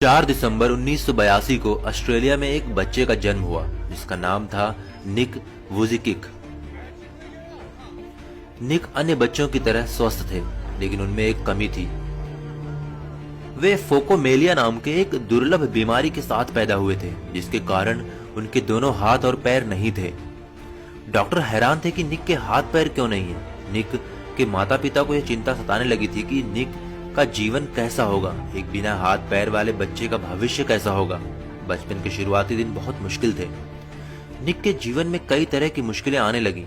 4 दिसंबर 1982 को ऑस्ट्रेलिया में एक बच्चे का जन्म हुआ जिसका नाम था निक वुजिकिक। निक अन्य बच्चों की तरह स्वस्थ थे, लेकिन उनमें एक कमी थी। वे फोकोमेलिया नाम के एक दुर्लभ बीमारी के साथ पैदा हुए थे, जिसके कारण उनके दोनों हाथ और पैर नहीं थे। डॉक्टर हैरान थे कि निक के हाथ पैर क्यों नहीं है। निक के माता पिता को यह चिंता सताने लगी थी कि निक का जीवन कैसा होगा, एक बिना हाथ पैर वाले बच्चे का भविष्य कैसा होगा। बचपन के शुरुआती दिन बहुत मुश्किल थे। निक के जीवन में कई तरह की मुश्किलें आने लगी।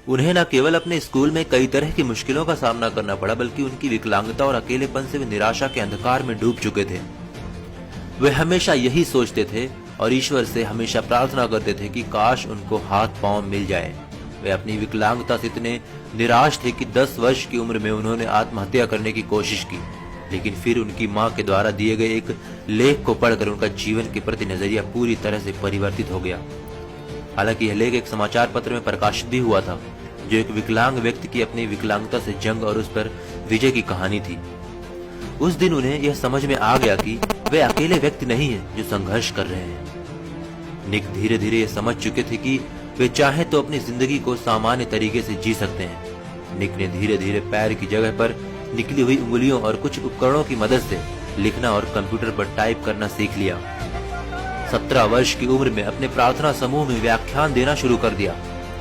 उन्हें न केवल अपने स्कूल में कई तरह की मुश्किलों का सामना करना पड़ा, बल्कि उनकी विकलांगता और अकेलेपन से वे निराशा के अंधकार में डूब चुके थे। वे हमेशा यही सोचते थे और ईश्वर से हमेशा प्रार्थना करते थे कि काश उनको हाथ पांव मिल जाए। वे अपनी विकलांगता से इतने निराश थे कि 10 वर्ष की उम्र में उन्होंने आत्महत्या करने की कोशिश की, लेकिन फिर उनकी मां के द्वारा दिए गए एक लेख को पढ़कर उनका जीवन के प्रति नजरिया पूरी तरह से परिवर्तित हो गया। हालांकि यह लेख एक समाचार पत्र में प्रकाशित भी हुआ था, जो एक विकलांग व्यक्ति की अपनी विकलांगता से जंग और उस पर विजय की कहानी थी। उस दिन उन्हें यह समझ में आ गया कि वे अकेले व्यक्ति नहीं हैं जो संघर्ष कर रहे हैं। निक धीरे धीरे ये समझ चुके थे कि वे चाहे तो अपनी जिंदगी को सामान्य तरीके से जी सकते हैं। निक ने धीरे धीरे पैर की जगह पर निकली हुई उंगलियों और कुछ उपकरणों की मदद से लिखना और कंप्यूटर पर टाइप करना सीख लिया। 17 वर्ष की उम्र में अपने प्रार्थना समूह में व्याख्यान देना शुरू कर दिया।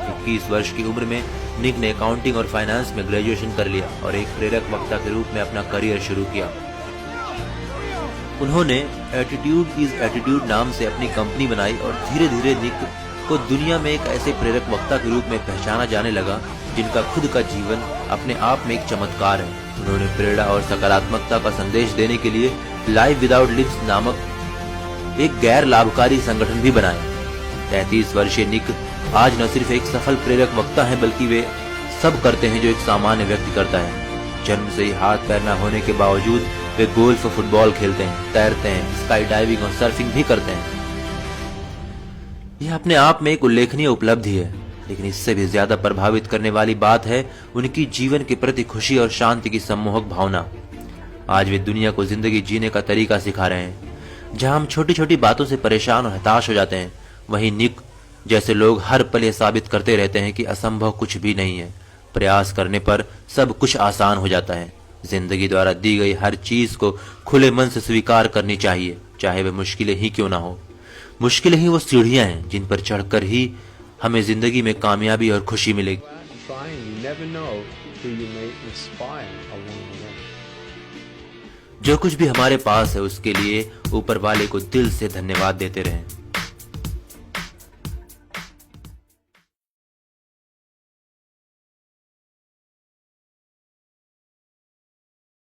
21 वर्ष की उम्र में निक ने अकाउंटिंग और फाइनेंस में ग्रेजुएशन कर लिया और एक प्रेरक वक्ता के रूप में अपना करियर शुरू किया। उन्होंने एटीट्यूड इज एटीट्यूड नाम से अपनी कंपनी बनाई और धीरे धीरे निक को दुनिया में एक ऐसे प्रेरक वक्ता के रूप में पहचाना जाने लगा जिनका खुद का जीवन अपने आप में एक चमत्कार है। उन्होंने प्रेरणा और सकारात्मकता का संदेश देने के लिए लाइफ विदाउट लिप्स नामक एक गैर लाभकारी संगठन भी बनाया। 33 वर्षीय निक आज न सिर्फ एक सफल प्रेरक वक्ता है, बल्कि वे सब करते हैं जो एक सामान्य व्यक्ति करता है। जन्म से ही हाथ पैर न होने के बावजूद वे गोल्फ और फुटबॉल खेलते हैं, तैरते हैं, स्काई डाइविंग और सर्फिंग भी करते हैं। यह अपने आप में एक उल्लेखनीय उपलब्धि है, लेकिन इससे भी ज्यादा प्रभावित करने वाली बात है उनकी जीवन के प्रति खुशी और शांति की सम्मोहक भावना। आज वे दुनिया को जिंदगी जीने का तरीका सिखा रहे हैं। जहां हम छोटी छोटी बातों से परेशान और हताश हो जाते हैं, वहीं निक जैसे लोग हर पल ये साबित करते रहते हैं कि असंभव कुछ भी नहीं है। प्रयास करने पर सब कुछ आसान हो जाता है। जिंदगी द्वारा दी गई हर चीज को खुले मन से स्वीकार करनी चाहिए, चाहे वे मुश्किलें ही क्यों ना हो। मुश्किलें ही वो सीढ़ियां हैं जिन पर चढ़कर ही हमें जिंदगी में कामयाबी और खुशी मिलेगी। जो कुछ भी हमारे पास है उसके लिए ऊपर वाले को दिल से धन्यवाद देते रहें।